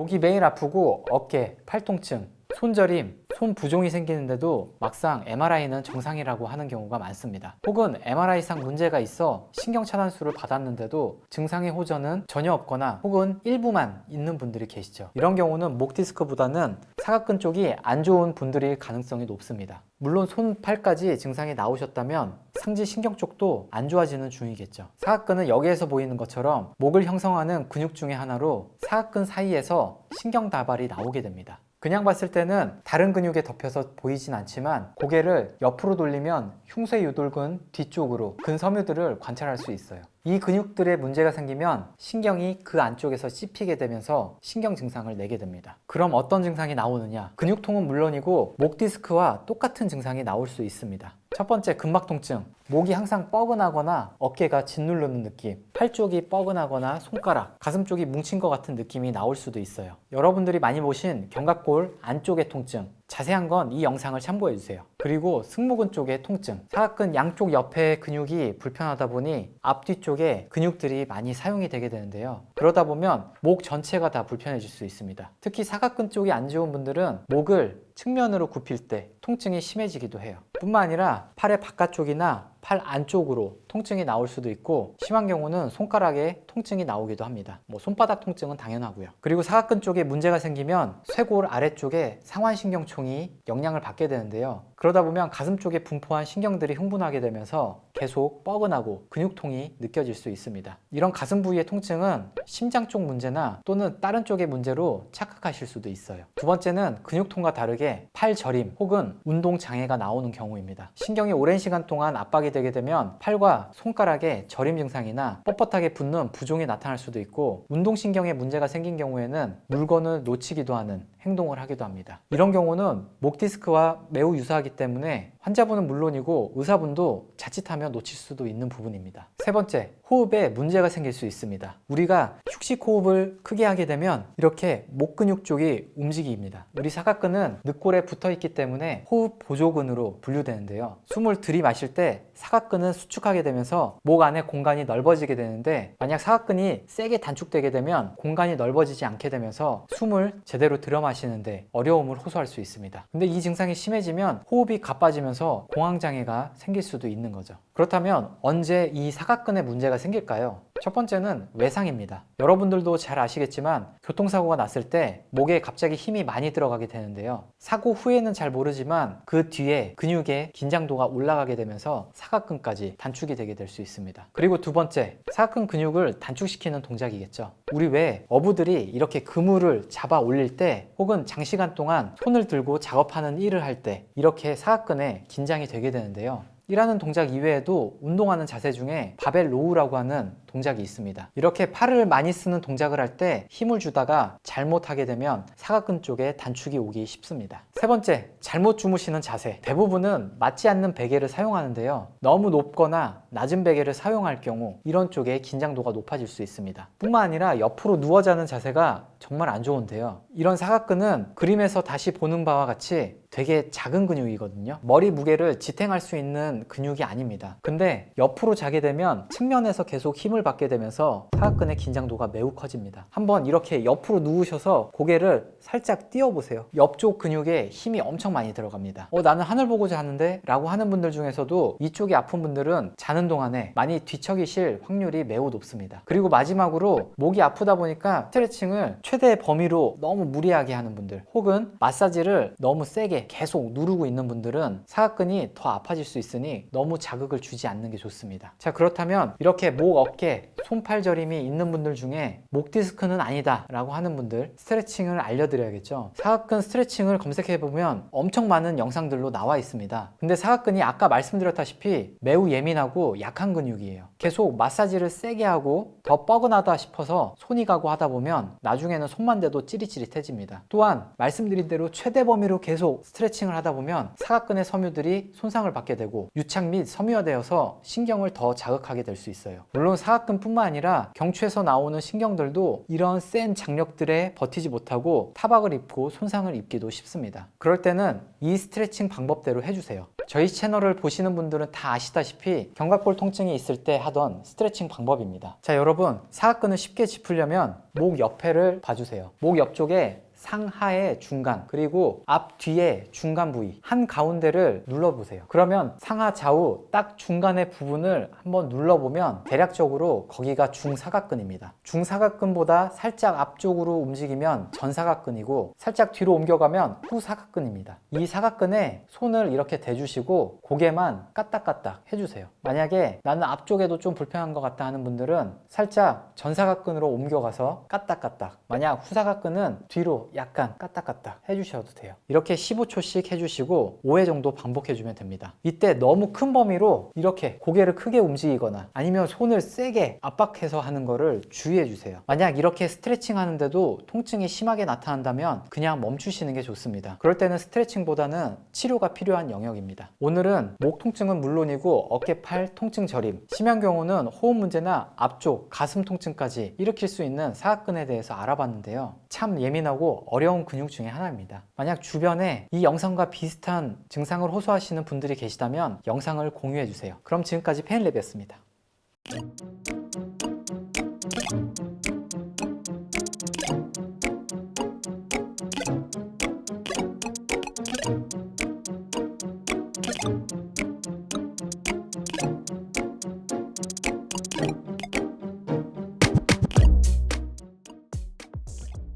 목이 매일 아프고 어깨, 팔 통증, 손저림, 손 부종이 생기는데도 막상 MRI는 정상이라고 하는 경우가 많습니다. 혹은 MRI상 문제가 있어 신경 차단술을 받았는데도 증상의 호전은 전혀 없거나 혹은 일부만 있는 분들이 계시죠. 이런 경우는 목 디스크보다는 사각근 쪽이 안 좋은 분들일 가능성이 높습니다. 물론 손, 팔까지 증상이 나오셨다면 상지 신경 쪽도 안 좋아지는 중이겠죠. 사각근은 여기에서 보이는 것처럼 목을 형성하는 근육 중에 하나로 사각근 사이에서 신경 다발이 나오게 됩니다. 그냥 봤을 때는 다른 근육에 덮여서 보이진 않지만 고개를 옆으로 돌리면 흉쇄유돌근 뒤쪽으로 근섬유들을 관찰할 수 있어요. 이 근육들에 문제가 생기면 신경이 그 안쪽에서 씹히게 되면서 신경 증상을 내게 됩니다. 그럼 어떤 증상이 나오느냐? 근육통은 물론이고 목 디스크와 똑같은 증상이 나올 수 있습니다. 첫 번째, 근막 통증. 목이 항상 뻐근하거나 어깨가 짓누르는 느낌, 팔 쪽이 뻐근하거나 손가락, 가슴 쪽이 뭉친 것 같은 느낌이 나올 수도 있어요. 여러분들이 많이 보신 견갑골 안쪽의 통증, 자세한 건 이 영상을 참고해 주세요. 그리고 승모근 쪽의 통증, 사각근 양쪽 옆에 근육이 불편하다 보니 앞뒤 쪽에 근육들이 많이 사용이 되게 되는데요. 그러다 보면 목 전체가 다 불편해질 수 있습니다. 특히 사각근 쪽이 안 좋은 분들은 목을 측면으로 굽힐 때 통증이 심해지기도 해요. 뿐만 아니라 팔의 바깥쪽이나 팔 안쪽으로 통증이 나올 수도 있고 심한 경우는 손가락에 통증이 나오기도 합니다. 손바닥 통증은 당연하고요. 그리고 사각근 쪽에 문제가 생기면 쇄골 아래쪽에 상완신경총이 영향을 받게 되는데요. 그러다 보면 가슴 쪽에 분포한 신경들이 흥분하게 되면서 계속 뻐근하고 근육통이 느껴질 수 있습니다. 이런 가슴 부위의 통증은 심장 쪽 문제나 또는 다른 쪽의 문제로 착각하실 수도 있어요. 두 번째는 근육통과 다르게 팔 저림 혹은 운동 장애가 나오는 경우입니다. 신경이 오랜 시간 동안 압박이 되게 되면 팔과 손가락에 저림 증상이나 뻣뻣하게 붓는 부종이 나타날 수도 있고 운동신경에 문제가 생긴 경우에는 물건을 놓치기도 하는 행동을 하기도 합니다. 이런 경우는 목 디스크와 매우 유사하기 때문에 환자분은 물론이고 의사분도 자칫하면 놓칠 수도 있는 부분입니다. 세 번째, 호흡에 문제가 생길 수 있습니다. 우리가 휴식 호흡을 크게 하게 되면 이렇게 목 근육 쪽이 움직입니다. 우리 사각근은 늑골에 붙어 있기 때문에 호흡 보조근으로 분류되는데요. 숨을 들이마실 때 사각근은 수축하게 되면서 목 안에 공간이 넓어지게 되는데 만약 사각근이 세게 단축되게 되면 공간이 넓어지지 않게 되면서 숨을 제대로 들여 마시는데 어려움을 호소할 수 있습니다. 근데 이 증상이 심해지면 호흡이 가빠지면서 공황장애가 생길 수도 있는 거죠. 그렇다면 언제 이 사각근에 문제가 생길까요? 첫 번째는 외상입니다. 여러분들도 잘 아시겠지만 교통사고가 났을 때 목에 갑자기 힘이 많이 들어가게 되는데요. 사고 후에는 잘 모르지만 그 뒤에 근육의 긴장도가 올라가게 되면서 사각근까지 단축이 되게 될 수 있습니다. 그리고 두 번째, 사각근 근육을 단축시키는 동작이겠죠. 우리 왜 어부들이 이렇게 그물을 잡아 올릴 때 혹은 장시간 동안 손을 들고 작업하는 일을 할 때 이렇게 사각근에 긴장이 되게 되는데요. 일하는 동작 이외에도 운동하는 자세 중에 바벨 로우라고 하는 동작이 있습니다. 이렇게 팔을 많이 쓰는 동작을 할 때 힘을 주다가 잘못하게 되면 사각근 쪽에 단축이 오기 쉽습니다. 세 번째, 잘못 주무시는 자세. 대부분은 맞지 않는 베개를 사용하는데요. 너무 높거나 낮은 베개를 사용할 경우 이런 쪽에 긴장도가 높아질 수 있습니다. 뿐만 아니라 옆으로 누워 자는 자세가 정말 안 좋은데요. 이런 사각근은 그림에서 다시 보는 바와 같이 되게 작은 근육이거든요. 머리 무게를 지탱할 수 있는 근육이 아닙니다. 근데 옆으로 자게 되면 측면에서 계속 힘을 받게 되면서 사각근의 긴장도가 매우 커집니다. 한번 이렇게 옆으로 누우셔서 고개를 살짝 띄워보세요. 옆쪽 근육에 힘이 엄청 많이 들어갑니다. 나는 하늘 보고 자는데? 라고 하는 분들 중에서도 이쪽이 아픈 분들은 자는 동안에 많이 뒤척이실 확률이 매우 높습니다. 그리고 마지막으로 목이 아프다 보니까 스트레칭을 최대 범위로 너무 무리하게 하는 분들 혹은 마사지를 너무 세게 계속 누르고 있는 분들은 사각근이 더 아파질 수 있으니 너무 자극을 주지 않는 게 좋습니다. 자, 그렇다면 이렇게 목, 어깨, 손팔 저림이 있는 분들 중에 목 디스크는 아니다 라고 하는 분들 스트레칭을 알려드려야겠죠. 사각근 스트레칭을 검색해보면 엄청 많은 영상들로 나와 있습니다. 근데 사각근이 아까 말씀드렸다시피 매우 예민하고 약한 근육이에요. 계속 마사지를 세게 하고 더 뻐근하다 싶어서 손이 가고 하다 보면 나중에는 손만 대도 찌릿찌릿해집니다. 또한 말씀드린 대로 최대 범위로 계속 스트레칭을 하다 보면 사각근의 섬유들이 손상을 받게 되고 유착 및 섬유화되어서 신경을 더 자극하게 될 수 있어요. 물론 사각근뿐만 아니라 경추에서 나오는 신경들도 이런 센 장력들에 버티지 못하고 타박을 입고 손상을 입기도 쉽습니다. 그럴 때는 이 스트레칭 방법대로 해주세요. 저희 채널을 보시는 분들은 다 아시다시피 견갑골 통증이 있을 때 하던 스트레칭 방법입니다. 자, 여러분 여러분, 사각근을 쉽게 짚으려면 목 옆에를 봐주세요. 목 옆쪽에 상하의 중간, 그리고 앞뒤의 중간 부위 한가운데를 눌러보세요. 그러면 상하 좌우 딱 중간의 부분을 한번 눌러보면 대략적으로 거기가 중사각근입니다. 중사각근보다 살짝 앞쪽으로 움직이면 전사각근이고 살짝 뒤로 옮겨가면 후사각근입니다. 이 사각근에 손을 이렇게 대주시고 고개만 까딱까딱 해주세요. 만약에 나는 앞쪽에도 좀 불편한 것 같다 하는 분들은 살짝 전사각근으로 옮겨가서 까딱까딱, 만약 후사각근은 뒤로 약간 까딱까딱 해주셔도 돼요. 이렇게 15초씩 해주시고 5회 정도 반복해주면 됩니다. 이때 너무 큰 범위로 이렇게 고개를 크게 움직이거나 아니면 손을 세게 압박해서 하는 거를 주의해주세요. 만약 이렇게 스트레칭 하는데도 통증이 심하게 나타난다면 그냥 멈추시는 게 좋습니다. 그럴 때는 스트레칭보다는 치료가 필요한 영역입니다. 오늘은 목 통증은 물론이고 어깨, 팔 통증 저림, 심한 경우는 호흡 문제나 앞쪽, 가슴 통증까지 일으킬 수 있는 사각근에 대해서 알아봤는데요. 참 예민하고 어려운 근육 중에 하나입니다. 만약 주변에 이 영상과 비슷한 증상을 호소하시는 분들이 계시다면 영상을 공유해 주세요. 그럼 지금까지 페인랩이었습니다.